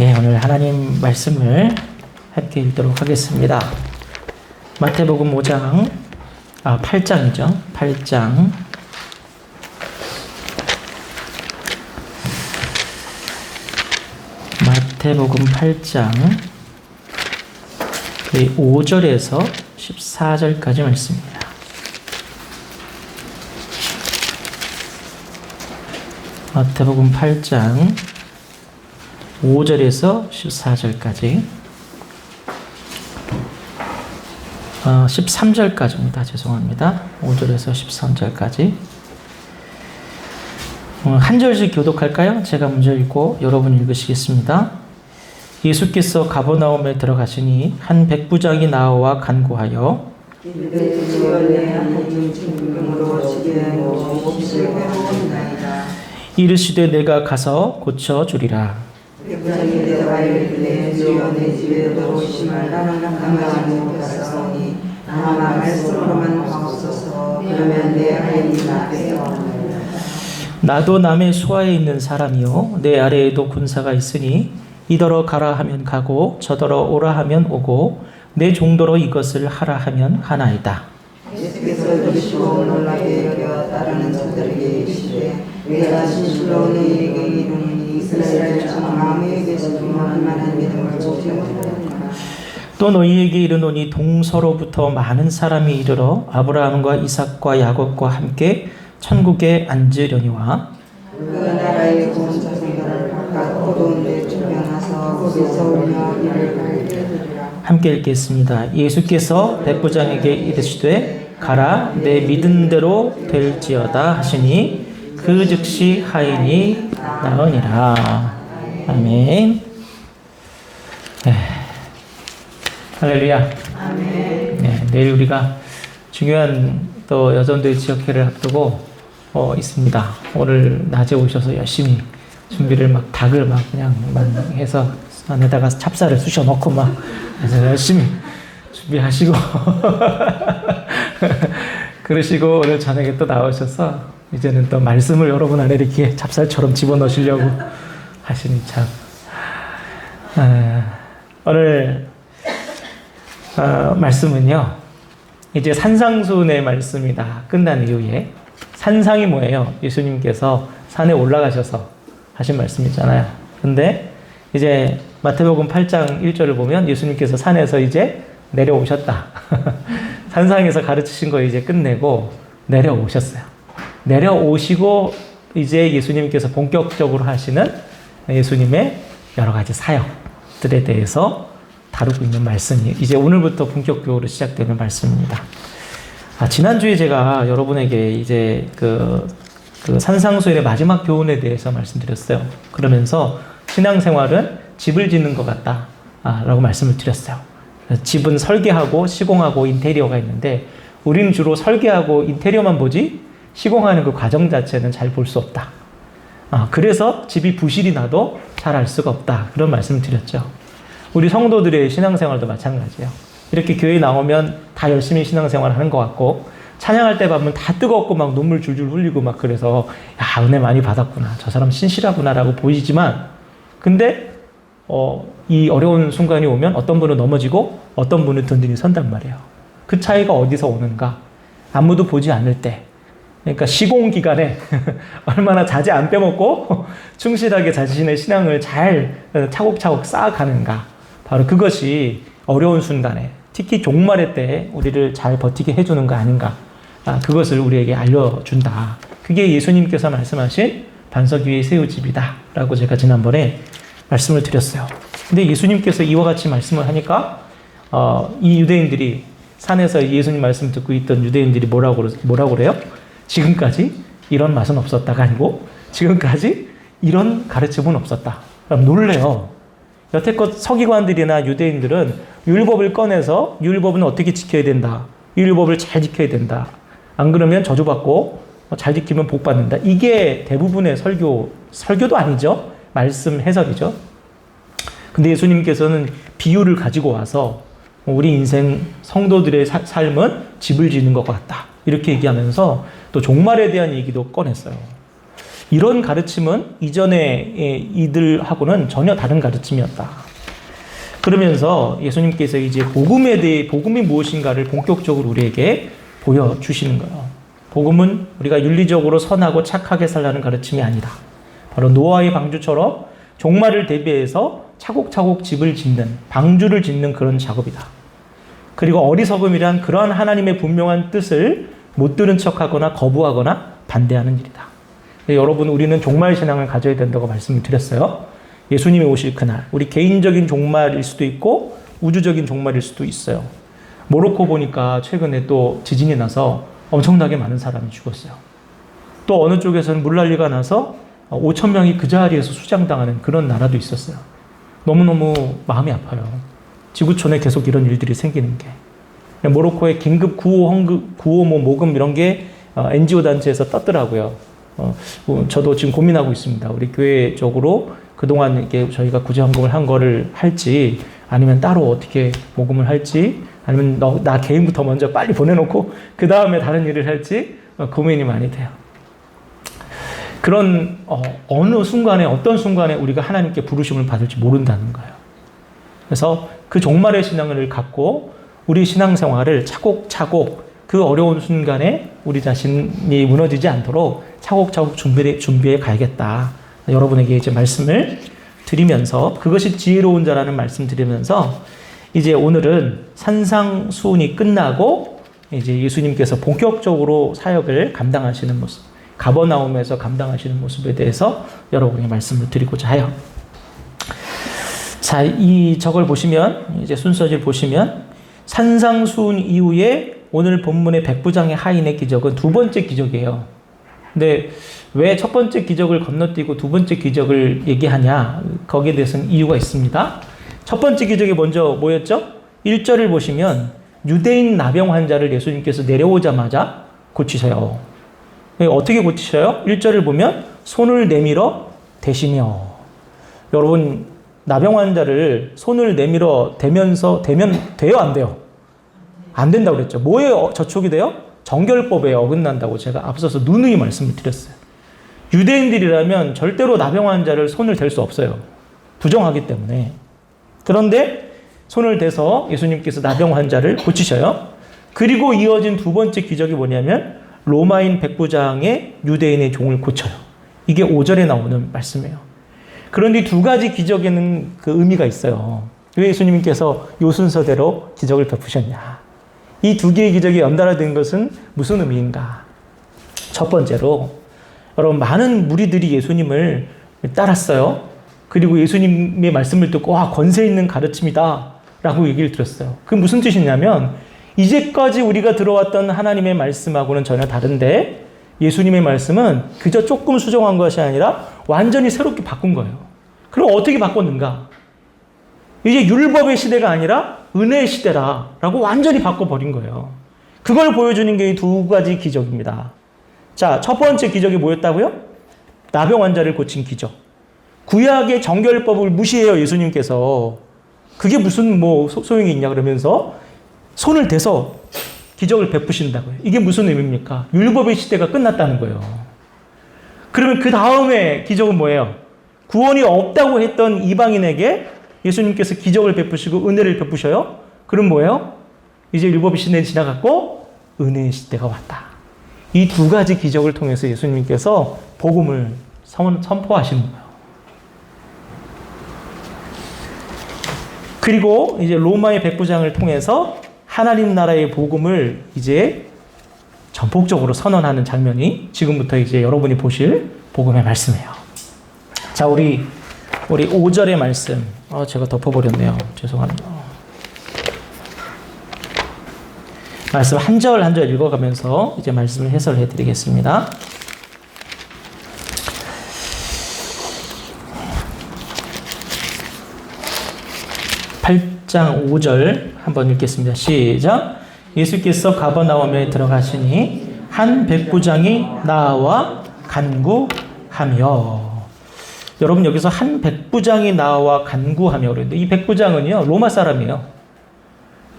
예, 오늘 하나님 말씀을 함께 읽도록 하겠습니다. 마태복음 8장이죠. 8장. 마태복음 8장 5절에서 14절까지 말씀입니다. 마태복음 8장 5절에서 14절까지 13절까지입니다. 죄송합니다. 5절에서 13절까지 한 절씩 교독할까요? 제가 먼저 읽고 여러분 읽으시겠습니다. 예수께서 가버나움에 들어가시니 한 백부장이 나와 간구하여 이르시되 내가 가서 고쳐 주리라. 백부장이 대답하여 이르되 주여 내 집에 들어오시지 말라는 강하지 못하사오니 다만 말씀으로만 하옵소서. 그러면 내 하인이 낫겠사오니 나도 남의 수하에 있는 사람이요 내 아래에도 군사가 있으니 이더러 가라 하면 가고 저더러 오라 하면 오고 내 종도로 이것을 하라 하면 하나이다. 예수께서 들으시고 놀라게 여겨 따르는 자들에게 이르시되 내가 진실로 너희에게 이르노니 이스라엘 중 아무에게서도 이만한 믿음을 보지 못하리라. 또 너희에게 이르노니 동서로부터 많은 사람이 이르러 아브라함과 이삭과 야곱과 함께 천국에 앉으려니와 그 나라의 좋은 자손들을 각각 어두운 데 쫓겨나서 거기서 울며 이를 갈게. 함께 읽겠습니다. 예수께서 백부장에게 이르시되 가라 내 믿은 대로 될지어다 하시니 그 즉시 하인이 나으니라. 아멘. 할렐루야. 네, 내일 우리가 중요한 또 여전도의 지역회를 앞두고 있습니다. 오늘 낮에 오셔서 열심히 준비를 막 닭을 막 그냥 해서 안에다가 찹쌀을 쑤셔 넣고 막 그래서 열심히 준비하시고 그러시고 오늘 저녁에 또 나오셔서 이제는 또 말씀을 여러분 안에 이렇게 찹쌀처럼 집어넣으시려고 하시니 참 오늘 말씀은요 이제 산상수훈의 말씀이 다 끝난 이후에 산상이 뭐예요? 예수님께서 산에 올라가셔서 하신 말씀이잖아요. 근데 이제 마태복음 8장 1절을 보면 예수님께서 산에서 이제 내려오셨다. 산상에서 가르치신 거 이제 끝내고 내려오셨어요. 내려오시고 이제 예수님께서 본격적으로 하시는 예수님의 여러 가지 사역들에 대해서 다루고 있는 말씀이 이제 오늘부터 본격적으로 시작되는 말씀입니다. 지난주에 제가 여러분에게 이제 그 산상수훈의 마지막 교훈에 대해서 말씀드렸어요. 그러면서 신앙생활은 집을 짓는 것 같다 라고 말씀을 드렸어요. 집은 설계하고 시공하고 인테리어가 있는데 우리는 주로 설계하고 인테리어만 보지 시공하는 그 과정 자체는 잘 볼 수 없다. 그래서 집이 부실이 나도 잘 알 수가 없다. 그런 말씀을 드렸죠. 우리 성도들의 신앙생활도 마찬가지예요. 이렇게 교회 나오면 다 열심히 신앙생활 하는 것 같고 찬양할 때 보면 다 뜨겁고 막 눈물 줄줄 흘리고 막 그래서 야 은혜 많이 받았구나 저 사람 신실하구나 라고 보이지만 근데 이 어려운 순간이 오면 어떤 분은 넘어지고 어떤 분은 든든히 선단 말이에요. 그 차이가 어디서 오는가? 아무도 보지 않을 때 그러니까 시공 기간에 얼마나 자제 안 빼먹고 충실하게 자신의 신앙을 잘 차곡차곡 쌓아가는가 바로 그것이 어려운 순간에 특히 종말의 때 우리를 잘 버티게 해주는 거 아닌가 그것을 우리에게 알려준다. 그게 예수님께서 말씀하신 반석 위에 세울 집이다 라고 제가 지난번에 말씀을 드렸어요. 근데 예수님께서 이와 같이 말씀을 하니까 이 유대인들이 산에서 예수님 말씀 듣고 있던 유대인들이 뭐라고 그래요? 지금까지 이런 맛은 없었다가 아니고 지금까지 이런 가르침은 없었다. 그럼 놀래요. 여태껏 서기관들이나 유대인들은 율법을 꺼내서 율법은 어떻게 지켜야 된다. 율법을 잘 지켜야 된다. 안 그러면 저주받고 잘 지키면 복받는다. 이게 대부분의 설교도 아니죠. 말씀 해석이죠. 근데 예수님께서는 비유를 가지고 와서 우리 인생 성도들의 삶은 집을 짓는 것 같다. 이렇게 얘기하면서 또 종말에 대한 얘기도 꺼냈어요. 이런 가르침은 이전에 이들하고는 전혀 다른 가르침이었다. 그러면서 예수님께서 이제 복음에 대해 복음이 무엇인가를 본격적으로 우리에게 보여주시는 거예요. 복음은 우리가 윤리적으로 선하고 착하게 살라는 가르침이 아니다. 바로 노아의 방주처럼 종말을 대비해서 차곡차곡 집을 짓는, 방주를 짓는 그런 작업이다. 그리고 어리석음이란 그러한 하나님의 분명한 뜻을 못 들은 척하거나 거부하거나 반대하는 일이다. 여러분, 우리는 종말 신앙을 가져야 된다고 말씀을 드렸어요. 예수님이 오실 그날, 우리 개인적인 종말일 수도 있고 우주적인 종말일 수도 있어요. 모로코 보니까 최근에 또 지진이 나서 엄청나게 많은 사람이 죽었어요. 또 어느 쪽에서는 물난리가 나서 5천 명이 그 자리에서 수장당하는 그런 나라도 있었어요. 너무너무 마음이 아파요. 지구촌에 계속 이런 일들이 생기는 게. 모로코의 긴급 구호 모금 이런 게 NGO 단체에서 떴더라고요. 저도 지금 고민하고 있습니다. 우리 교회 쪽으로 그동안 이게 저희가 구제헌금을 한 거를 할지, 아니면 따로 어떻게 모금을 할지, 아니면 나 개인부터 먼저 빨리 보내놓고 그 다음에 다른 일을 할지 고민이 많이 돼요. 그런 어느 순간에, 어떤 순간에 우리가 하나님께 부르심을 받을지 모른다는 거예요. 그래서 그 종말의 신앙을 갖고 우리 신앙생활을 차곡차곡 그 어려운 순간에 우리 자신이 무너지지 않도록 차곡차곡 준비해 가야겠다. 여러분에게 이제 말씀을 드리면서, 그것이 지혜로운 자라는 말씀 드리면서, 이제 오늘은 산상수훈이 끝나고 이제 예수님께서 본격적으로 사역을 감당하시는 모습, 가버나움에서 감당하시는 모습에 대해서 여러분에게 말씀을 드리고자 해요. 자, 저걸 보시면, 이제 순서를 보시면, 산상수훈 이후에 오늘 본문의 백부장의 하인의 기적은 두 번째 기적이에요. 근데 왜 첫 번째 기적을 건너뛰고 두 번째 기적을 얘기하냐? 거기에 대해서는 이유가 있습니다. 첫 번째 기적이 먼저 뭐였죠? 1절을 보시면 유대인 나병 환자를 예수님께서 내려오자마자 고치셔요. 어떻게 고치셔요? 1절을 보면 손을 내밀어 대시며. 여러분, 나병 환자를 손을 내밀어 대면 돼요, 안 돼요? 안 된다고 그랬죠. 뭐에 저촉이 돼요? 정결법에 어긋난다고 제가 앞서서 누누이 말씀을 드렸어요. 유대인들이라면 절대로 나병 환자를 손을 댈 수 없어요. 부정하기 때문에. 그런데 손을 대서 예수님께서 나병 환자를 고치셔요. 그리고 이어진 두 번째 기적이 뭐냐면 로마인 백부장의 유대인의 종을 고쳐요. 이게 5절에 나오는 말씀이에요. 그런데 두 가지 기적에는 그 의미가 있어요. 왜 예수님께서 요 순서대로 기적을 베푸셨냐? 이 두 개의 기적이 연달아 된 것은 무슨 의미인가? 첫 번째로, 여러분, 많은 무리들이 예수님을 따랐어요. 그리고 예수님의 말씀을 듣고, 와, 권세 있는 가르침이다 라고 얘기를 들었어요. 그게 무슨 뜻이냐면, 이제까지 우리가 들어왔던 하나님의 말씀하고는 전혀 다른데, 예수님의 말씀은 그저 조금 수정한 것이 아니라 완전히 새롭게 바꾼 거예요. 그럼 어떻게 바꿨는가? 이제 율법의 시대가 아니라 은혜의 시대라고 완전히 바꿔버린 거예요. 그걸 보여주는 게 이 두 가지 기적입니다. 자, 첫 번째 기적이 뭐였다고요? 나병 환자를 고친 기적. 구약의 정결법을 무시해요, 예수님께서. 그게 무슨 소용이 있냐 그러면서 손을 대서 기적을 베푸신다고요. 이게 무슨 의미입니까? 율법의 시대가 끝났다는 거예요. 그러면 그 다음에 기적은 뭐예요? 구원이 없다고 했던 이방인에게 예수님께서 기적을 베푸시고 은혜를 베푸셔요. 그럼 뭐예요? 이제 율법의 시대는 지나갔고 은혜의 시대가 왔다. 이 두 가지 기적을 통해서 예수님께서 복음을 선포하시는 거예요. 그리고 이제 로마의 백부장을 통해서 하나님 나라의 복음을 이제 전폭적으로 선언하는 장면이 지금부터 이제 여러분이 보실 복음의 말씀이에요. 자, 우리 5절의 말씀. 제가 덮어버렸네요. 죄송합니다. 말씀 한 절 한 절 읽어가면서 이제 말씀을 해설해 드리겠습니다. 8장 5절 한번 읽겠습니다. 시작. 예수께서 가버나움에 들어가시니 한 백부장이 나와 간구하며. 여러분, 여기서 한 백부장이 나와 간구하며 그랬는데 이 백부장은요, 로마 사람이에요.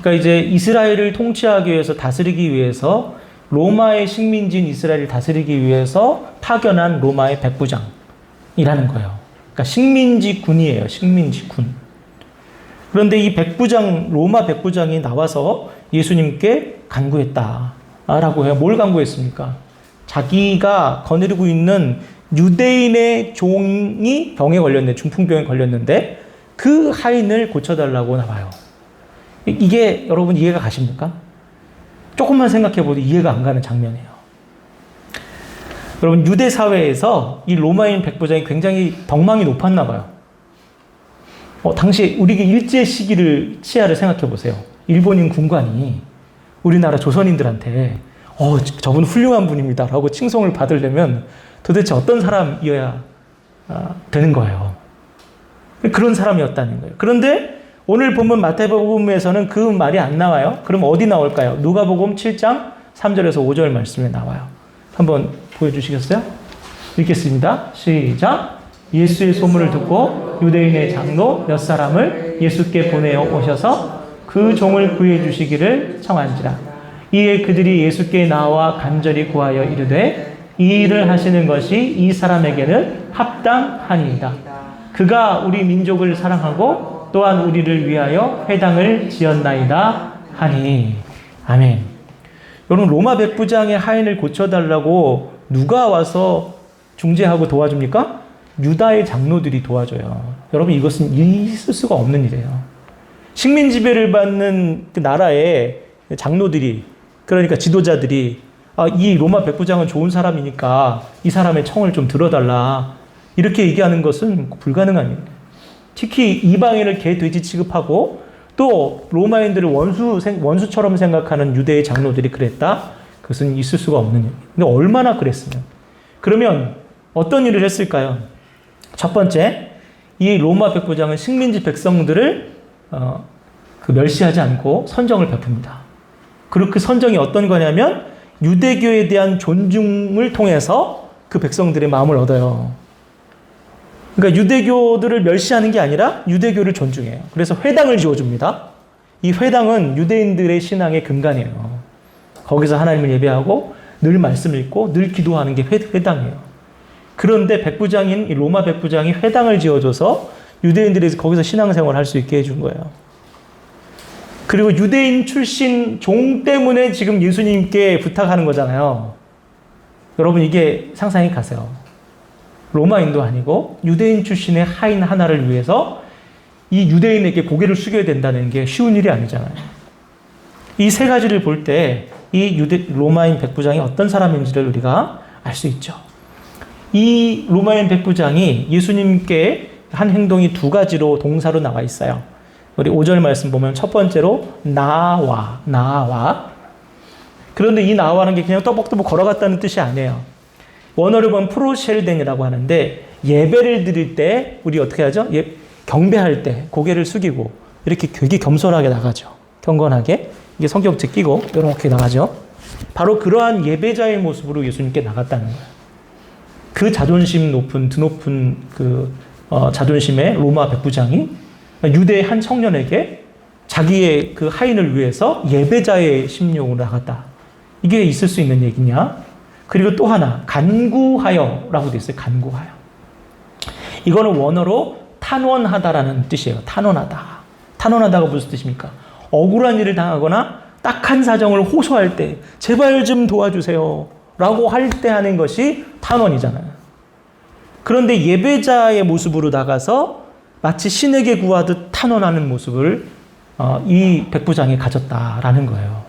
그러니까 이제 이스라엘을 통치하기 위해서, 다스리기 위해서 로마의 식민지인 이스라엘을 다스리기 위해서 파견한 로마의 백부장이라는 거예요. 그러니까 식민지 군이에요. 식민지 군. 그런데 이 백부장, 로마 백부장이 나와서 예수님께 간구했다라고 해요. 뭘 간구했습니까? 자기가 거느리고 있는 유대인의 종이 병에 걸렸는데, 중풍병에 걸렸는데 그 하인을 고쳐달라고 나와요. 이게 여러분 이해가 가십니까? 조금만 생각해봐도 이해가 안 가는 장면이에요. 여러분 유대 사회에서 이 로마인 백부장이 굉장히 덕망이 높았나 봐요. 당시 우리 일제 시기를 치하를 생각해 보세요. 일본인 군관이 우리나라 조선인들한테 저분 훌륭한 분입니다 라고 칭송을 받으려면 도대체 어떤 사람이어야 되는 거예요. 그런 사람이었다는 거예요. 그런데 오늘 본문 마태복음에서는 그 말이 안 나와요. 그럼 어디 나올까요? 누가복음 7장 3절에서 5절 말씀에 나와요. 한번 보여주시겠어요? 읽겠습니다. 시작. 예수의 소문을 듣고 유대인의 장로 몇 사람을 예수께 보내어 오셔서 그 종을 구해 주시기를 청한지라. 이에 그들이 예수께 나와 간절히 구하여 이르되 이 일을 하시는 것이 이 사람에게는 합당하니이다. 그가 우리 민족을 사랑하고 또한 우리를 위하여 회당을 지었나이다 하니. 아멘. 여러분 로마 백부장의 하인을 고쳐달라고 누가 와서 중재하고 도와줍니까? 유다의 장로들이 도와줘요. 여러분 이것은 있을 수가 없는 일이에요. 식민 지배를 받는 그 나라의 장로들이, 그러니까 지도자들이 이 로마 백부장은 좋은 사람이니까 이 사람의 청을 좀 들어달라 이렇게 얘기하는 것은 불가능한 일이에요. 특히 이방인을 개 돼지 취급하고 또 로마인들을 원수처럼 생각하는 유대의 장로들이 그랬다? 그것은 있을 수가 없는 일이에요. 근데 얼마나 그랬으면. 그러면 어떤 일을 했을까요? 첫 번째, 이 로마 백부장은 식민지 백성들을 멸시하지 않고 선정을 베풉니다. 그리고 그 선정이 어떤 거냐면 유대교에 대한 존중을 통해서 그 백성들의 마음을 얻어요. 그러니까 유대교들을 멸시하는 게 아니라 유대교를 존중해요. 그래서 회당을 지어줍니다. 이 회당은 유대인들의 신앙의 근간이에요. 거기서 하나님을 예배하고 늘 말씀 읽고 늘 기도하는 게 회당이에요. 그런데 백부장인 이 로마 백부장이 회당을 지어줘서 유대인들이 거기서 신앙생활을 할 수 있게 해준 거예요. 그리고 유대인 출신 종 때문에 지금 예수님께 부탁하는 거잖아요. 여러분 이게 상상이 가세요. 로마인도 아니고 유대인 출신의 하인 하나를 위해서 이 유대인에게 고개를 숙여야 된다는 게 쉬운 일이 아니잖아요. 이 세 가지를 볼 때 이 로마인 백부장이 어떤 사람인지를 우리가 알 수 있죠. 이 로마인 백부장이 예수님께 한 행동이 두 가지로 동사로 나와 있어요. 우리 5절 말씀 보면 첫 번째로 나와. 그런데 이 나와는 게 그냥 떠벅떠벅 걸어갔다는 뜻이 아니에요. 원어를 보면 프로쉘덴이라고 하는데 예배를 드릴 때 우리 어떻게 하죠? 경배할 때 고개를 숙이고 이렇게 되게 겸손하게 나가죠. 경건하게. 이게 성경책 끼고 이렇게 나가죠. 바로 그러한 예배자의 모습으로 예수님께 나갔다는 거예요. 그 자존심 높은 드높은 자존심의 로마 백부장이 유대의 한 청년에게 자기의 그 하인을 위해서 예배자의 심령으로 나갔다. 이게 있을 수 있는 얘기냐? 그리고 또 하나 간구하여라고 돼 있어요. 간구하여. 이거는 원어로 탄원하다라는 뜻이에요. 탄원하다가 무슨 뜻입니까? 억울한 일을 당하거나 딱한 사정을 호소할 때 제발 좀 도와주세요 라고 할 때 하는 것이 탄원이잖아요. 그런데 예배자의 모습으로 나가서 마치 신에게 구하듯 탄원하는 모습을 이 백부장이 가졌다라는 거예요.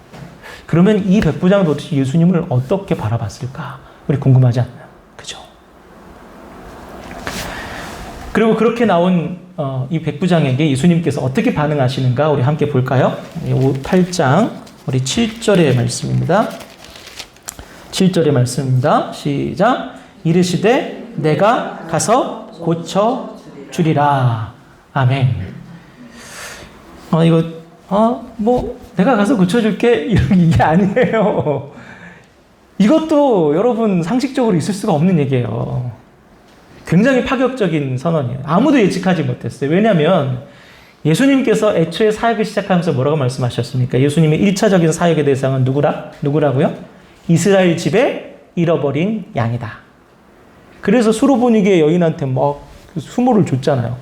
그러면 이 백부장은 도대체 예수님을 어떻게 바라봤을까? 우리 궁금하지 않나요? 그죠? 그리고 그렇게 나온 이 백부장에게 예수님께서 어떻게 반응하시는가 우리 함께 볼까요? 8장 우리 7절의 말씀입니다. 7절의 말씀입니다. 시작. 이르시되 내가 가서 고쳐 주리라. 아멘. 내가 가서 고쳐줄게 이게 아니에요. 이것도 여러분 상식적으로 있을 수가 없는 얘기예요. 굉장히 파격적인 선언이에요. 아무도 예측하지 못했어요. 왜냐하면 예수님께서 애초에 사역을 시작하면서 뭐라고 말씀하셨습니까? 예수님의 1차적인 사역의 대상은 누구라고요? 이스라엘 집에 잃어버린 양이다. 그래서 수로보니게 여인한테 막 수모를 줬잖아요.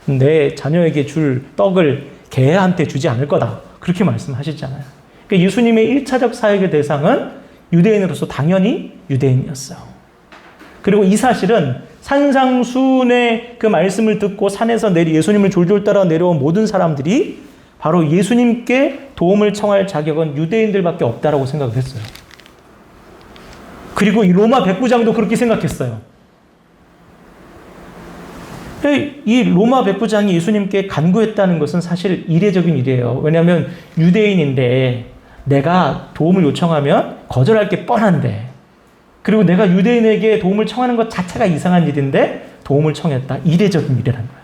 내 자녀에게 줄 떡을 개한테 주지 않을 거다. 그렇게 말씀하셨잖아요. 그러니까 예수님의 1차적 사역의 대상은 유대인으로서 당연히 유대인이었어요. 그리고 이 사실은 산상수훈의 그 말씀을 듣고 산에서 예수님을 졸졸 따라 내려온 모든 사람들이 바로 예수님께 도움을 청할 자격은 유대인들밖에 없다라고 생각을 했어요. 그리고 이 로마 백부장도 그렇게 생각했어요. 이 로마 백부장이 예수님께 간구했다는 것은 사실 이례적인 일이에요. 왜냐하면 유대인인데 내가 도움을 요청하면 거절할 게 뻔한데, 그리고 내가 유대인에게 도움을 청하는 것 자체가 이상한 일인데 도움을 청했다. 이례적인 일이라는 거예요.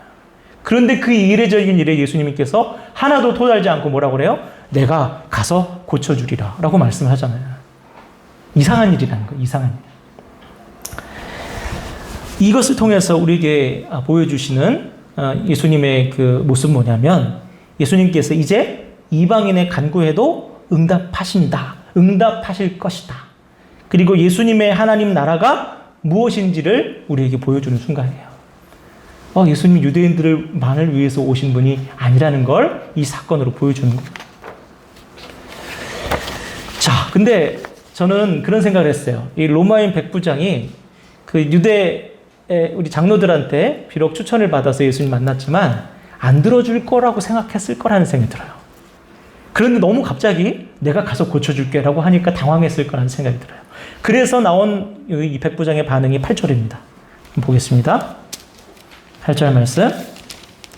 그런데 그 이례적인 일에 예수님께서 하나도 토달지 않고 뭐라고 그래요? 내가 가서 고쳐주리라 라고 말씀하잖아요. 이상한 일이라는 거예요. 이상한 일. 이것을 통해서 우리에게 보여주시는 예수님의 그 모습은 뭐냐면, 예수님께서 이제 이방인의 간구에도 응답하신다. 응답하실 것이다. 그리고 예수님의 하나님 나라가 무엇인지를 우리에게 보여주는 순간이에요. 예수님이 유대인들만을 위해서 오신 분이 아니라는 걸 이 사건으로 보여주는 거예요. 자, 근데 저는 그런 생각을 했어요. 이 로마인 백부장이 그 유대 우리 장로들한테 비록 추천을 받아서 예수님 만났지만 안 들어줄 거라고 생각했을 거라는 생각이 들어요. 그런데 너무 갑자기 내가 가서 고쳐줄게 라고 하니까 당황했을 거라는 생각이 들어요. 그래서 나온 이 백부장의 반응이 8절입니다. 보겠습니다. 8절 말씀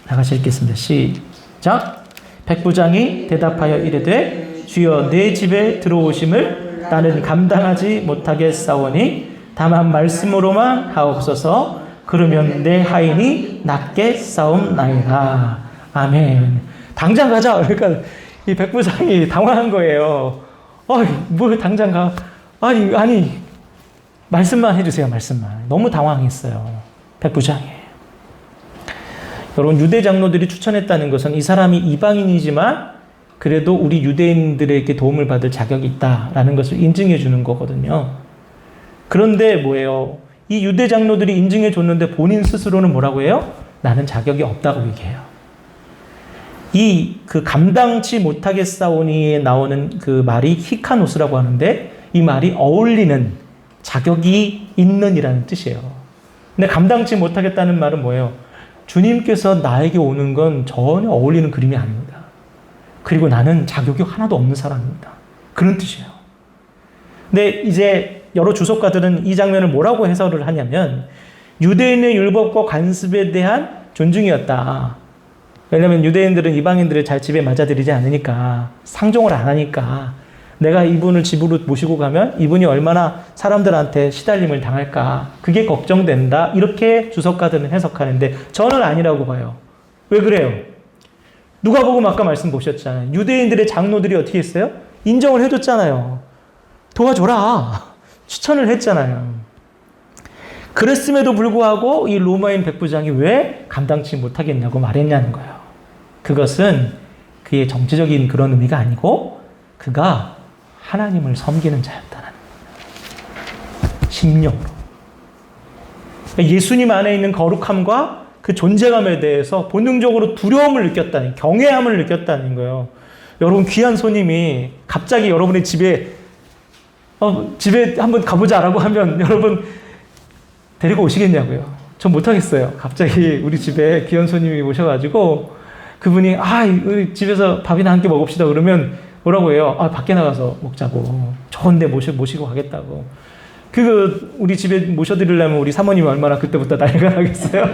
다 같이 읽겠습니다. 시작. 백부장이 대답하여 이르되 주여 내 집에 들어오심을 나는 감당하지 못하겠사오니 다만 말씀으로만 하옵소서. 그러면 내 하인이 낫게 싸움나이다. 아멘. 당장 가자. 그러니까 이 백부장이 당황한 거예요. 뭘 당장 가? 아니 말씀만 해주세요. 말씀만. 너무 당황했어요. 백부장이. 여러분, 유대 장로들이 추천했다는 것은 이 사람이 이방인이지만 그래도 우리 유대인들에게 도움을 받을 자격이 있다라는 것을 인증해 주는 거거든요. 그런데 뭐예요? 이 유대 장로들이 인증해 줬는데 본인 스스로는 뭐라고 해요? 나는 자격이 없다고 얘기해요. 그 감당치 못하겠사오니에 나오는 그 말이 히카노스라고 하는데 이 말이 어울리는, 자격이 있는이라는 뜻이에요. 근데 감당치 못하겠다는 말은 뭐예요? 주님께서 나에게 오는 건 전혀 어울리는 그림이 아닙니다. 그리고 나는 자격이 하나도 없는 사람입니다. 그런 뜻이에요. 근데 이제 여러 주석가들은 이 장면을 뭐라고 해석을 하냐면 유대인의 율법과 관습에 대한 존중이었다. 왜냐하면 유대인들은 이방인들을 잘 집에 맞아들이지 않으니까, 상종을 안 하니까 내가 이분을 집으로 모시고 가면 이분이 얼마나 사람들한테 시달림을 당할까, 그게 걱정된다. 이렇게 주석가들은 해석하는데 저는 아니라고 봐요. 왜 그래요? 누가복음 아까 말씀 보셨잖아요. 유대인들의 장로들이 어떻게 했어요? 인정을 해줬잖아요. 도와줘라. 추천을 했잖아요. 그랬음에도 불구하고 이 로마인 백부장이 왜 감당치 못하겠냐고 말했냐는 거예요. 그것은 그의 정치적인 그런 의미가 아니고 그가 하나님을 섬기는 자였다는 심령으로. 예수님 안에 있는 거룩함과 그 존재감에 대해서 본능적으로 두려움을 느꼈다는, 경외함을 느꼈다는 거예요. 여러분, 귀한 손님이 갑자기 여러분의 집에 한번 가보자라고 하면 여러분 데리고 오시겠냐고요? 전 못하겠어요. 갑자기 우리 집에 귀한 손님이 오셔가지고 그분이 우리 집에서 밥이나 한 끼 먹읍시다 그러면 뭐라고 해요? 밖에 나가서 먹자고. 좋은데 모시고 가겠다고. 우리 집에 모셔드리려면 우리 사모님이 얼마나 그때부터 난리가 나겠어요?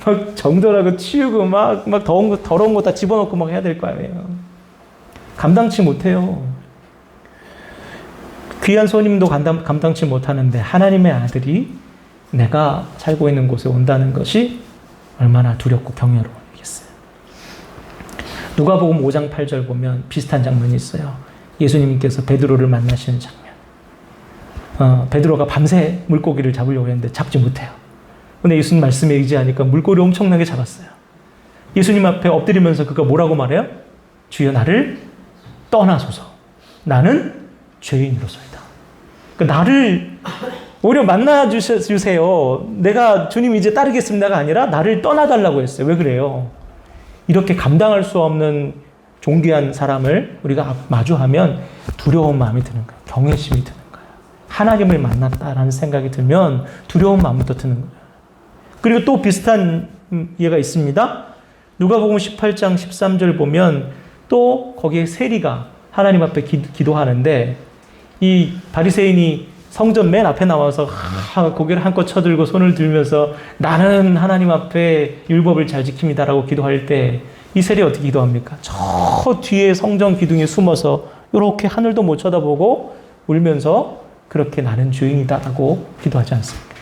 막 정돈하고 치우고 막 더러운 거 다 집어넣고 막 해야 될 거 아니에요. 감당치 못해요. 귀한 손님도 감당치 못하는데 하나님의 아들이 내가 살고 있는 곳에 온다는 것이 얼마나 두렵고 경외로우겠어요. 누가복음 5장 8절 보면 비슷한 장면이 있어요. 예수님께서 베드로를 만나시는 장면. 베드로가 밤새 물고기를 잡으려고 했는데 잡지 못해요. 근데 예수님 말씀에 의지하니까 물고기를 엄청나게 잡았어요. 예수님 앞에 엎드리면서 그가 뭐라고 말해요? 주여 나를 떠나소서. 나는 죄인으로서이다. 나를 오히려 만나주세요. 내가 주님 이제 따르겠습니다가 아니라 나를 떠나달라고 했어요. 왜 그래요? 이렇게 감당할 수 없는 존귀한 사람을 우리가 마주하면 두려운 마음이 드는 거예요. 경외심이 드는 거예요. 하나님을 만났다라는 생각이 들면 두려운 마음부터 드는 거예요. 그리고 또 비슷한 예가 있습니다. 누가복음 18장 13절 보면 또 거기에 세리가 하나님 앞에 기도하는데 이 바리새인이 성전 맨 앞에 나와서 고개를 한껏 쳐들고 손을 들면서 나는 하나님 앞에 율법을 잘 지킵니다라고 기도할 때 이 세리 어떻게 기도합니까? 저 뒤에 성전 기둥에 숨어서 이렇게 하늘도 못 쳐다보고 울면서 그렇게 나는 죄인이다라고 기도하지 않습니까?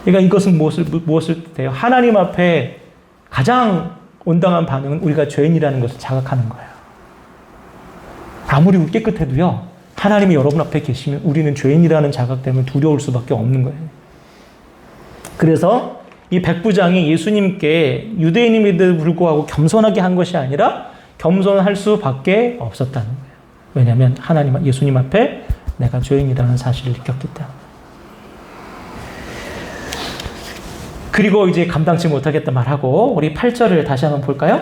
그러니까 이것은 무엇을 뜻해요? 하나님 앞에 가장 온당한 반응은 우리가 죄인이라는 것을 자각하는 거예요. 아무리 깨끗해도요, 하나님이 여러분 앞에 계시면 우리는 죄인이라는 자각 때문에 두려울 수밖에 없는 거예요. 그래서 이 백부장이 예수님께 유대인임에도 불구하고 겸손하게 한 것이 아니라 겸손할 수밖에 없었다는 거예요. 왜냐하면 예수님 앞에 내가 죄인이라는 사실을 느꼈기 때문에. 그리고 이제 감당치 못하겠다 말하고 우리 8절을 다시 한번 볼까요?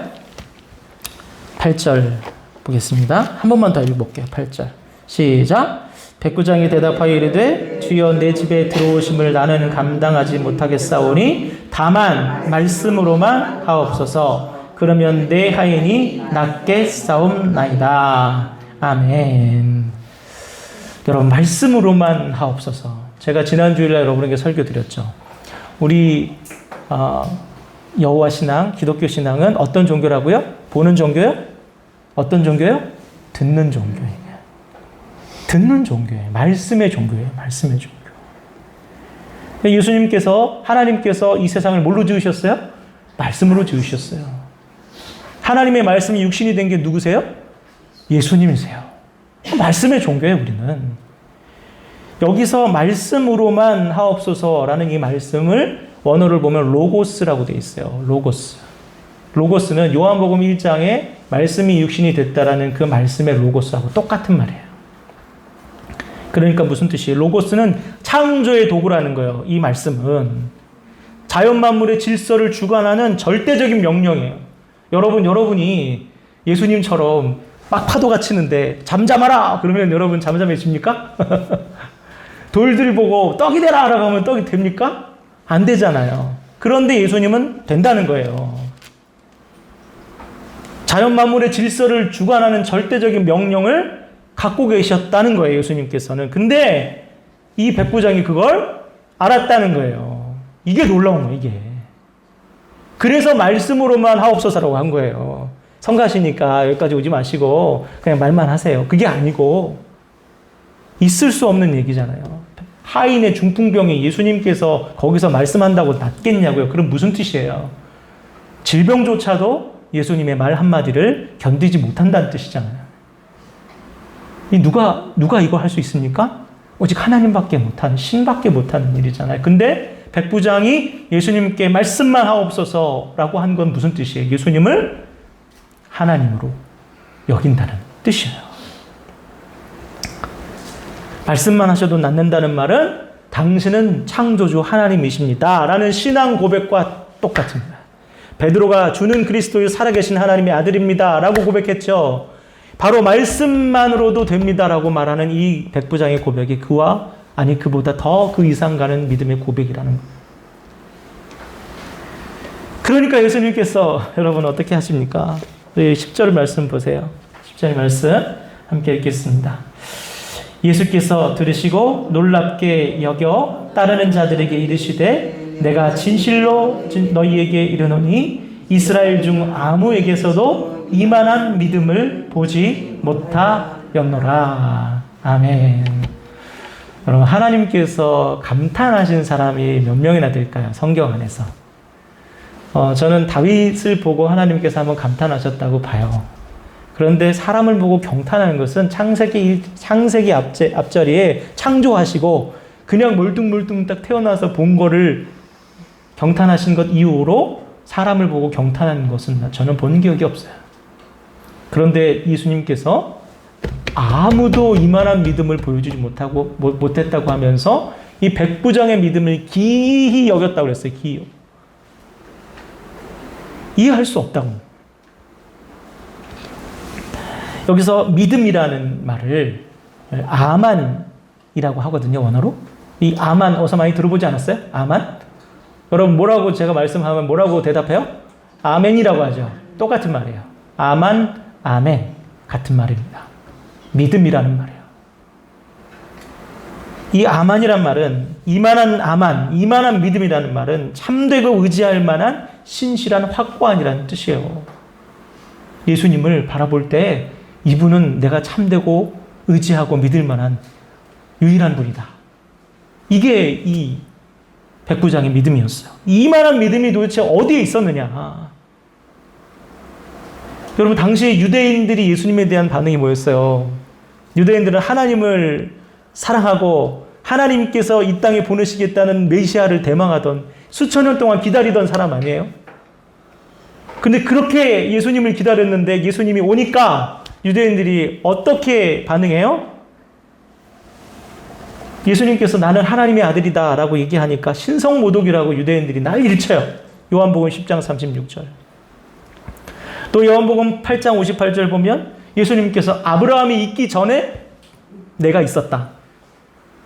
8절 보겠습니다. 한 번만 더 읽어볼게요. 8절 시작. 백부장이 대답하여 이르되 주여 내 집에 들어오심을 나는 감당하지 못하겠사오니 다만 말씀으로만 하옵소서. 그러면 내 하인이 낫게 싸움나이다. 아멘. 여러분 말씀으로만 하옵소서. 제가 지난 주일날 여러분에게 설교 드렸죠. 우리 여호와 신앙, 기독교 신앙은 어떤 종교라고요? 보는 종교요? 어떤 종교요? 듣는 종교예요. 듣는 종교예요. 말씀의 종교예요. 말씀의 종교. 예수님께서, 하나님께서 이 세상을 뭘로 지으셨어요? 말씀으로 지으셨어요. 하나님의 말씀이 육신이 된 게 누구세요? 예수님이세요. 말씀의 종교예요, 우리는. 여기서 말씀으로만 하옵소서라는 이 말씀을 원어를 보면 로고스라고 되어 있어요. 로고스. 로고스는 요한복음 1장에 말씀이 육신이 됐다라는 그 말씀의 로고스하고 똑같은 말이에요. 그러니까 무슨 뜻이에요? 로고스는 창조의 도구라는 거예요. 이 말씀은 자연 만물의 질서를 주관하는 절대적인 명령이에요. 여러분이 예수님처럼 막 파도가 치는데 잠잠하라 그러면 여러분 잠잠해집니까? 돌들 보고 떡이 되라 라고 하면 떡이 됩니까? 안 되잖아요. 그런데 예수님은 된다는 거예요. 자연 만물의 질서를 주관하는 절대적인 명령을 갖고 계셨다는 거예요, 예수님께서는. 근데 이 백부장이 그걸 알았다는 거예요. 이게 놀라운 거예요, 이게. 그래서 말씀으로만 하옵소서라고 한 거예요. 성가시니까 여기까지 오지 마시고 그냥 말만 하세요. 그게 아니고 있을 수 없는 얘기잖아요. 하인의 중풍병이 예수님께서 거기서 말씀한다고 낫겠냐고요. 그럼 무슨 뜻이에요? 질병조차도 예수님의 말 한마디를 견디지 못한다는 뜻이잖아요. 누가 이거 할 수 있습니까? 오직 하나님밖에 못하는, 신밖에 못하는 일이잖아요. 근데 백부장이 예수님께 말씀만 하옵소서라고 한 건 무슨 뜻이에요? 예수님을 하나님으로 여긴다는 뜻이에요. 말씀만 하셔도 낫는다는 말은 당신은 창조주 하나님이십니다 라는 신앙 고백과 똑같습니다. 베드로가 주는 그리스도의 살아계신 하나님의 아들입니다 라고 고백했죠. 바로 말씀만으로도 됩니다라고 말하는 이 백부장의 고백이 그보다 더 그 이상 가는 믿음의 고백이라는 거예요. 그러니까 예수님께서 여러분 어떻게 하십니까? 우리 10절 말씀 보세요. 10절 말씀 함께 읽겠습니다. 예수께서 들으시고 놀랍게 여겨 따르는 자들에게 이르시되 내가 진실로 너희에게 이르노니 이스라엘 중 아무에게서도 이만한 믿음을 보지 못하였노라. 아멘. 여러분 하나님께서 감탄하신 사람이 몇 명이나 될까요? 성경 안에서. 저는 다윗을 보고 하나님께서 한번 감탄하셨다고 봐요. 그런데 사람을 보고 경탄하는 것은 창세기 앞자리에 창조하시고 그냥 멀뚱멀뚱 딱 태어나서 본 거를 경탄하신 것 이후로 사람을 보고 경탄하는 것은 저는 본 기억이 없어요. 그런데 예수님께서 아무도 이만한 믿음을 보여주지 못했다고 하면서 이 백부장의 믿음을 기이 여겼다고 그랬어요. 기이. 이해할 수 없다고. 여기서 믿음이라는 말을 아만이라고 하거든요, 원어로. 이 아만 어디서 많이 들어보지 않았어요? 아만? 여러분 뭐라고 제가 말씀하면 뭐라고 대답해요? 아멘이라고 하죠. 똑같은 말이에요. 아만, 아멘. 같은 말입니다. 믿음이라는 말이에요. 이 아만이란 말은 이만한 믿음이라는 말은 참되고 의지할 만한 신실한 확고한이라는 뜻이에요. 예수님을 바라볼 때 이분은 내가 참되고 의지하고 믿을 만한 유일한 분이다. 이게 이 백부장의 믿음이었어요. 이만한 믿음이 도대체 어디에 있었느냐. 여러분 당시 유대인들이 예수님에 대한 반응이 뭐였어요? 유대인들은 하나님을 사랑하고 하나님께서 이 땅에 보내시겠다는 메시아를 대망하던 수천 년 동안 기다리던 사람 아니에요? 근데 그렇게 예수님을 기다렸는데 예수님이 오니까 유대인들이 어떻게 반응해요? 예수님께서 나는 하나님의 아들이다 라고 얘기하니까 신성모독이라고 유대인들이 난리를 쳐요. 요한복음 10장 36절. 또 요한복음 8장 58절 보면 예수님께서 아브라함이 있기 전에 내가 있었다.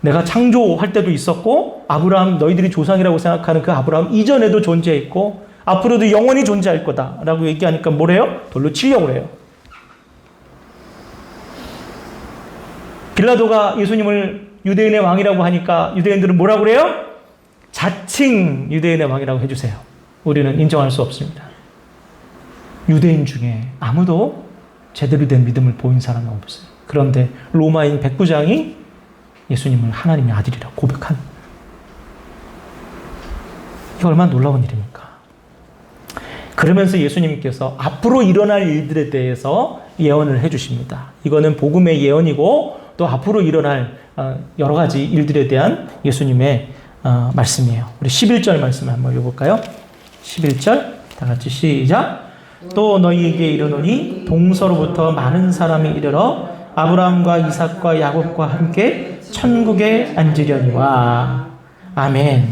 내가 창조할 때도 있었고 아브라함 너희들이 조상이라고 생각하는 그 아브라함 이전에도 존재했고 앞으로도 영원히 존재할 거다 라고 얘기하니까 뭐래요? 돌로 치려고 그래요. 빌라도가 예수님을 유대인의 왕이라고 하니까 유대인들은 뭐라고 그래요? 자칭 유대인의 왕이라고 해주세요. 우리는 인정할 수 없습니다. 유대인 중에 아무도 제대로 된 믿음을 보인 사람은 없어요. 그런데 로마인 백부장이 예수님을 하나님의 아들이라고 고백한, 이게 얼마나 놀라운 일입니까? 그러면서 예수님께서 앞으로 일어날 일들에 대해서 예언을 해주십니다. 이거는 복음의 예언이고 또 앞으로 일어날 여러 가지 일들에 대한 예수님의 말씀이에요. 우리 11절 말씀 한번 읽어볼까요? 11절 다 같이 시작. 또 너희에게 이르노니 동서로부터 많은 사람이 이르러 아브라함과 이삭과 야곱과 함께 천국에 앉으려니와. 아멘.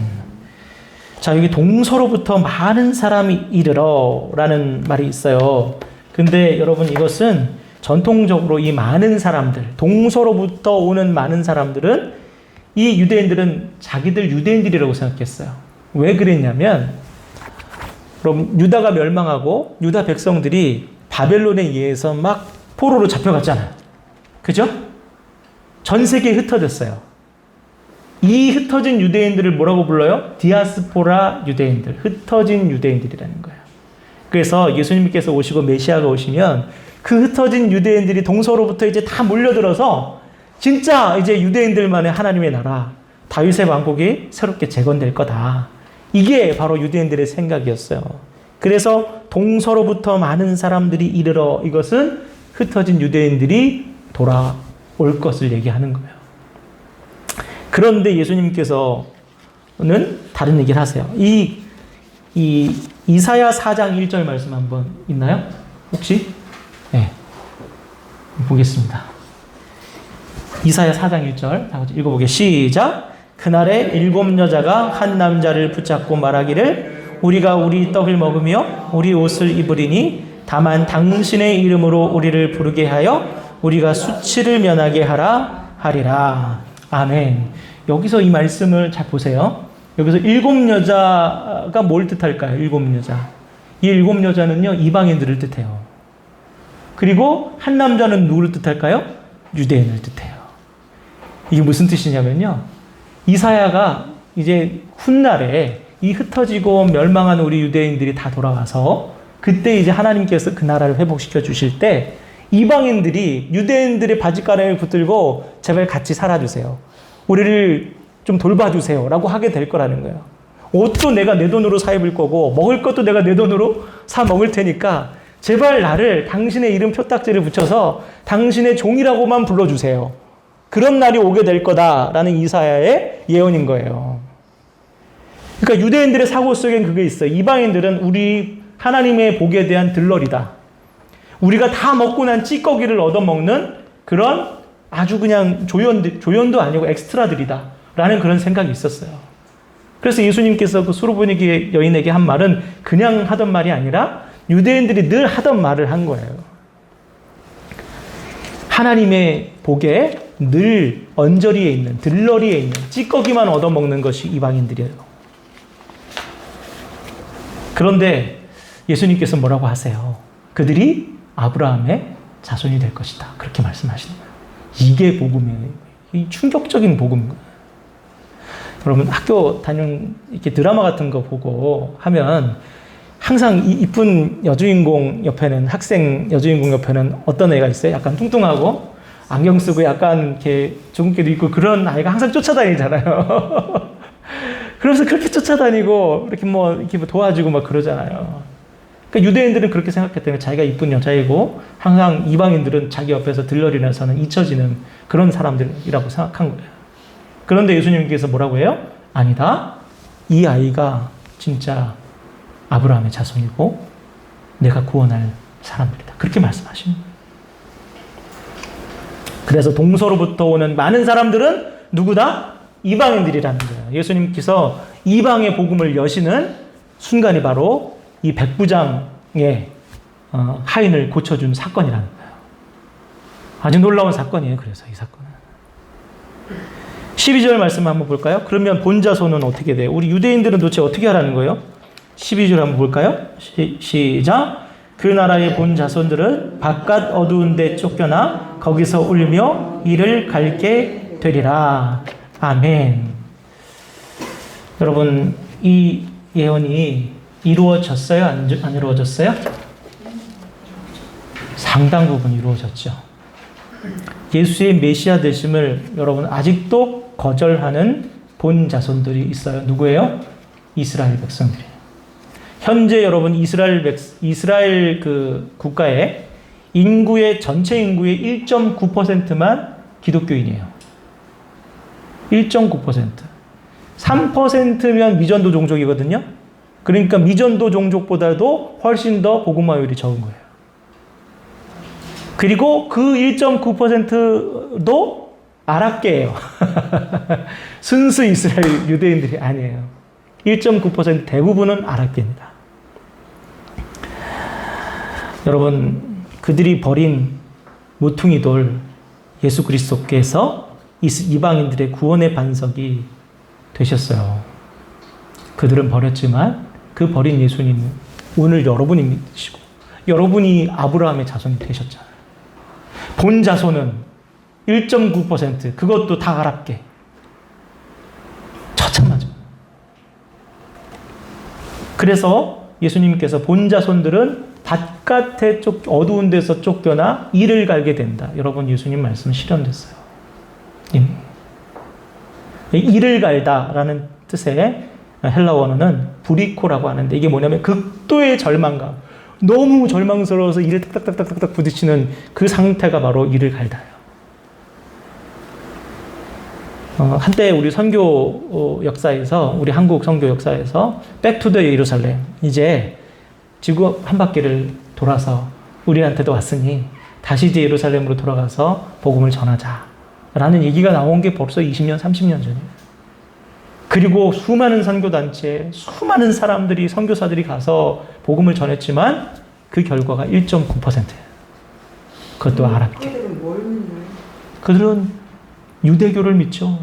자, 여기 동서로부터 많은 사람이 이르러 라는 말이 있어요. 근데 여러분 이것은 전통적으로 이 많은 사람들, 동서로부터 오는 많은 사람들은 이 유대인들은 자기들 유대인들이라고 생각했어요. 왜 그랬냐면 여러분 유다가 멸망하고 유다 백성들이 바벨론에 의해서 막 포로로 잡혀갔잖아요. 그죠? 전 세계에 흩어졌어요. 이 흩어진 유대인들을 뭐라고 불러요? 디아스포라 유대인들, 흩어진 유대인들이라는 거예요. 그래서 예수님께서 오시고 메시아가 오시면 그 흩어진 유대인들이 동서로부터 이제 다 몰려들어서 진짜 이제 유대인들만의 하나님의 나라, 다윗의 왕국이 새롭게 재건될 거다. 이게 바로 유대인들의 생각이었어요. 그래서 동서로부터 많은 사람들이 이르러, 이것은 흩어진 유대인들이 돌아올 것을 얘기하는 거예요. 그런데 예수님께서는 다른 얘기를 하세요. 이사야 4장 1절 말씀 한번 있나요? 혹시? 네. 보겠습니다. 이사야 4장 1절 다 같이 읽어보게. 시작. 그날에 7 여자가 한 남자를 붙잡고 말하기를 우리가 우리 떡을 먹으며 우리 옷을 입으리니 다만 당신의 이름으로 우리를 부르게 하여 우리가 수치를 면하게 하라 하리라. 아멘. 여기서 이 말씀을 잘 보세요. 여기서 7 여자가 뭘 뜻할까요? 7 여자. 이 7 여자는요, 이방인들을 뜻해요. 그리고 한 남자는 누구를 뜻할까요? 유대인을 뜻해요. 이게 무슨 뜻이냐면요, 이사야가 이제 훗날에 이 흩어지고 멸망한 우리 유대인들이 다 돌아와서 그때 이제 하나님께서 그 나라를 회복시켜 주실 때 이방인들이 유대인들의 바짓가랑이를 붙들고 제발 같이 살아주세요. 우리를 좀 돌봐주세요. 라고 하게 될 거라는 거예요. 옷도 내가 내 돈으로 사 입을 거고 먹을 것도 내가 내 돈으로 사 먹을 테니까 제발 나를 당신의 이름 표딱지를 붙여서 당신의 종이라고만 불러주세요. 그런 날이 오게 될 거다라는 이사야의 예언인 거예요. 그러니까 유대인들의 사고 속엔 그게 있어요. 이방인들은 우리 하나님의 복에 대한 들러리다. 우리가 다 먹고 난 찌꺼기를 얻어먹는 그런 아주 그냥 조연도 아니고 엑스트라들이다 라는 그런 생각이 있었어요. 그래서 예수님께서 그 수로보니게 여인에게 한 말은 그냥 하던 말이 아니라 유대인들이 늘 하던 말을 한 거예요. 하나님의 복에 늘 언저리에 있는, 들러리에 있는 찌꺼기만 얻어먹는 것이 이방인들이에요. 그런데 예수님께서 뭐라고 하세요? 그들이 아브라함의 자손이 될 것이다. 그렇게 말씀하시는 거예요. 이게 복음이에요. 이 충격적인 복음. 여러분 학교 이렇게 드라마 같은 거 보고 하면 항상 이 이쁜 여주인공 옆에는, 학생 여주인공 옆에는 어떤 애가 있어요? 약간 뚱뚱하고 안경 쓰고 약간 이렇게 주근깨도 있고 그런 아이가 항상 쫓아다니잖아요. 그래서 그렇게 쫓아다니고 이렇게 뭐 도와주고 막 그러잖아요. 그러니까 유대인들은 그렇게 생각했던 거예요. 자기가 이쁜 여자이고 항상 이방인들은 자기 옆에서 들러리면서는 잊혀지는 그런 사람들이라고 생각한 거예요. 그런데 예수님께서 뭐라고 해요? 아니다. 이 아이가 진짜 아브라함의 자손이고 내가 구원할 사람들이다. 그렇게 말씀하시는 거예요. 그래서 동서로부터 오는 많은 사람들은 누구다? 이방인들이라는 거예요. 예수님께서 이방의 복음을 여시는 순간이 바로 이 백부장의 하인을 고쳐준 사건이라는 거예요. 아주 놀라운 사건이에요. 그래서 이 사건은. 12절 말씀 한번 볼까요? 그러면 본자손은 어떻게 돼요? 우리 유대인들은 도대체 어떻게 하라는 거예요? 12절 한번 볼까요? 시작. 그 나라의 본자손들은 바깥 어두운 데 쫓겨나 거기서 울며 이를 갈게 되리라. 아멘. 여러분, 이 예언이 이루어졌어요? 안 이루어졌어요? 상당 부분 이루어졌죠. 예수의 메시아 되심을 여러분 아직도 거절하는 본 자손들이 있어요. 누구예요? 이스라엘 백성들이에요. 현재 여러분 이스라엘 그 국가의 전체 인구의 1.9%만 기독교인이에요. 1.9%. 3%면 미전도 종족이거든요. 그러니까 미전도 종족보다도 훨씬 더 복음화율이 적은 거예요. 그리고 그 1.9%도 아랍계예요. 순수 이스라엘 유대인들이 아니에요. 1.9% 대부분은 아랍계입니다. 여러분, 그들이 버린 모퉁이 돌 예수 그리스도께서 이방인들의 구원의 반석이 되셨어요. 그들은 버렸지만 그 버린 예수님은 오늘 여러분이 믿으시고 여러분이 아브라함의 자손이 되셨잖아요. 본 자손은 1.9%, 그것도 다 아랍계. 처참하죠. 그래서 예수님께서 본 자손들은 바깥에 어두운 데서 쫓겨나 이를 갈게 된다. 여러분, 예수님 말씀 실현됐어요. 이를 갈다라는 뜻의 헬라 원어는 브리코라고 하는데, 이게 뭐냐면 극도의 절망감, 너무 절망스러워서 이를 딱딱딱딱딱 부딪히는 그 상태가 바로 이를 갈다예요. 한때 우리 선교 역사에서, 우리 한국 선교 역사에서 백투 더 예루살렘, 이제 지구 한 바퀴를 돌아서 우리한테도 왔으니 다시 이제 예루살렘으로 돌아가서 복음을 전하자라는 얘기가 나온 게 벌써 20년, 30년 전이에요. 그리고 수많은 선교단체, 수많은 사람들이, 선교사들이 가서 복음을 전했지만 그 결과가 1.9%예요. 그것도 아랍계. 그들은 유대교를 믿죠.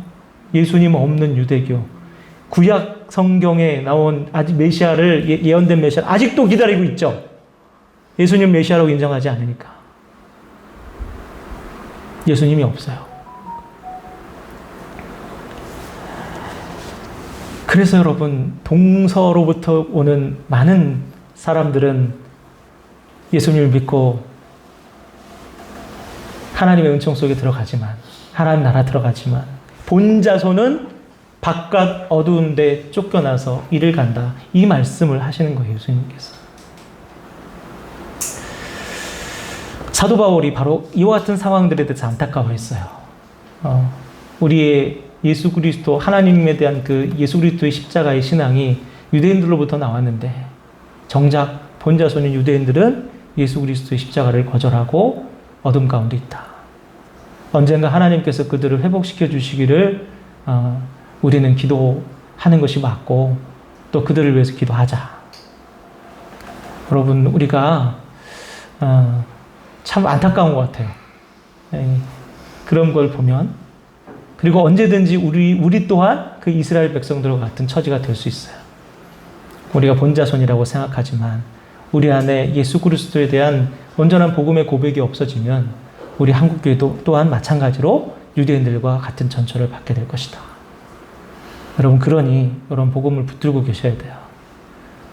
예수님 없는 유대교. 구약 성경에 나온 아직 메시아를, 예언된 메시아를 아직도 기다리고 있죠. 예수님 메시아라고 인정하지 않으니까. 예수님이 없어요. 그래서 여러분, 동서로부터 오는 많은 사람들은 예수님을 믿고 하나님의 은총 속에 들어가지만, 하나님 나라 들어가지만, 본 자손은 바깥 어두운 데 쫓겨나서 이를 간다. 이 말씀을 하시는 거예요, 예수님께서. 사도 바울이 바로 이와 같은 상황들에 대해서 안타까워했어요. 우리의 예수 그리스도, 하나님에 대한 그 예수 그리스도의 십자가의 신앙이 유대인들로부터 나왔는데, 정작 본자손인 유대인들은 예수 그리스도의 십자가를 거절하고 어둠 가운데 있다. 언젠가 하나님께서 그들을 회복시켜 주시기를 우리는 기도하는 것이 맞고 또 그들을 위해서 기도하자. 여러분, 우리가 참 안타까운 것 같아요. 그런 걸 보면. 그리고 언제든지 우리 또한 그 이스라엘 백성들과 같은 처지가 될 수 있어요. 우리가 본자손이라고 생각하지만 우리 안에 예수 그리스도에 대한 온전한 복음의 고백이 없어지면 우리 한국교회도 또한 마찬가지로 유대인들과 같은 전처를 받게 될 것이다. 여러분, 그러니 여러분 복음을 붙들고 계셔야 돼요.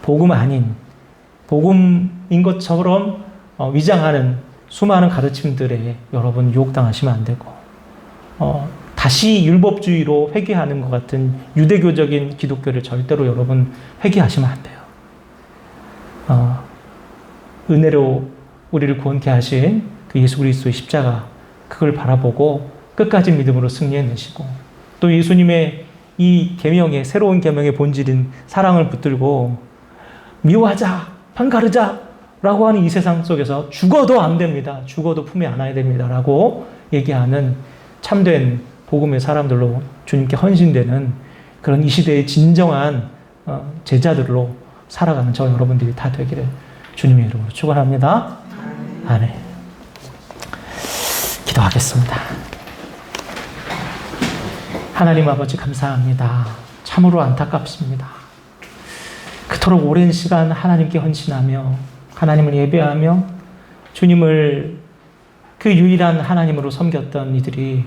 복음 아닌, 복음인 것처럼 위장하는 수많은 가르침들에 여러분 유혹당하시면 안 되고 다시 율법주의로 회귀하는 것 같은 유대교적인 기독교를 절대로 여러분 회귀하시면 안 돼요. 은혜로 우리를 구원케 하신 그 예수 그리스도의 십자가, 그걸 바라보고 끝까지 믿음으로 승리해내시고 또 예수님의 이 계명의, 새로운 계명의 본질인 사랑을 붙들고 미워하자, 판가르자 라고 하는 이 세상 속에서 죽어도 안 됩니다. 죽어도 품에 안아야 됩니다. 라고 얘기하는 참된 복음의 사람들로 주님께 헌신되는 그런 이 시대의 진정한 제자들로 살아가는 저 여러분들이 다 되기를 주님의 이름으로 축원합니다. 아멘. 기도하겠습니다. 하나님 아버지, 감사합니다. 참으로 안타깝습니다. 그토록 오랜 시간 하나님께 헌신하며 하나님을 예배하며 주님을 그 유일한 하나님으로 섬겼던 이들이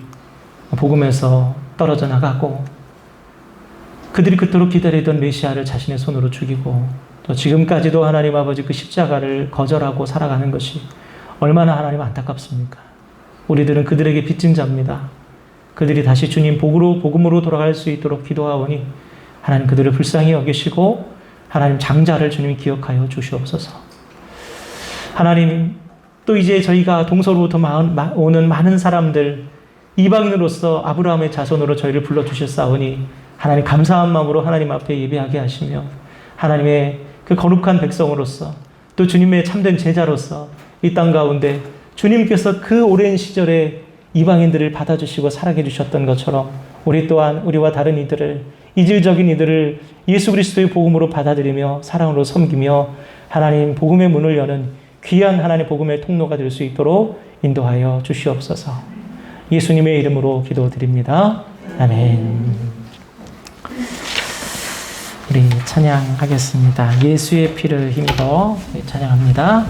복음에서 떨어져 나가고 그들이 그토록 기다리던 메시아를 자신의 손으로 죽이고 또 지금까지도 하나님 아버지 그 십자가를 거절하고 살아가는 것이 얼마나 하나님 안타깝습니까? 우리들은 그들에게 빚진 자입니다. 그들이 다시 주님 복음으로 돌아갈 수 있도록 기도하오니 하나님 그들을 불쌍히 여기시고 하나님 장자를 주님이 기억하여 주시옵소서. 하나님, 또 이제 저희가 동서로부터 오는 많은 사람들, 이방인으로서 아브라함의 자손으로 저희를 불러주셨사오니 하나님 감사한 마음으로 하나님 앞에 예배하게 하시며 하나님의 그 거룩한 백성으로서 또 주님의 참된 제자로서 이 땅 가운데 주님께서 그 오랜 시절에 이방인들을 받아주시고 살아게 해주셨던 것처럼 우리 또한 우리와 다른 이들을, 이질적인 이들을 예수 그리스도의 복음으로 받아들이며 사랑으로 섬기며 하나님 복음의 문을 여는 귀한 하나님의 복음의 통로가 될 수 있도록 인도하여 주시옵소서. 예수님의 이름으로 기도드립니다. 아멘. 우리 찬양하겠습니다. 예수의 피를 힘입어 찬양합니다.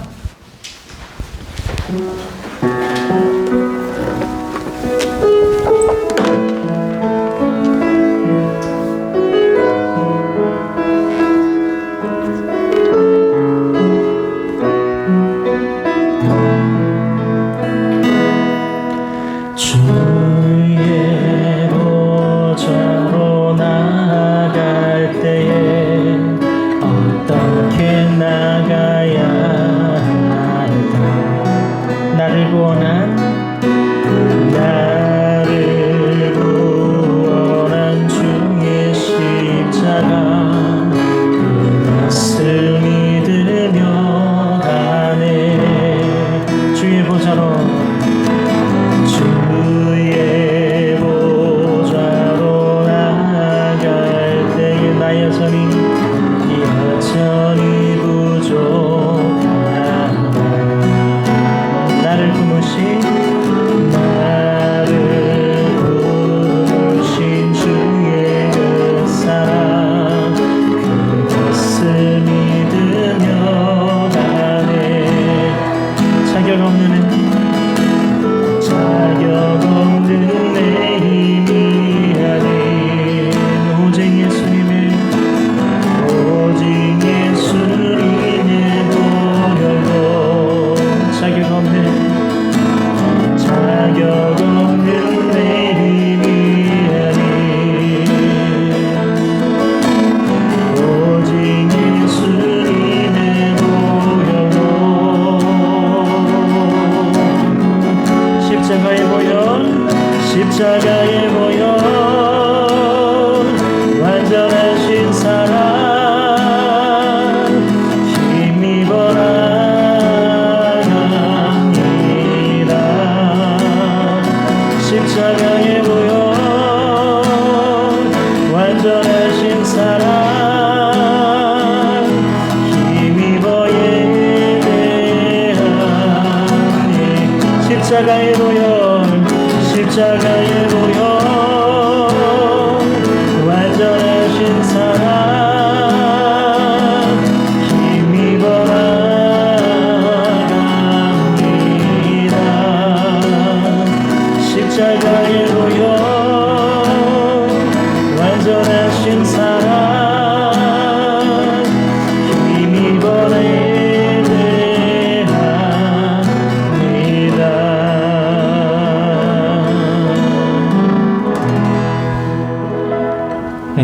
나를 구원한 십자가의 보혈 십자가의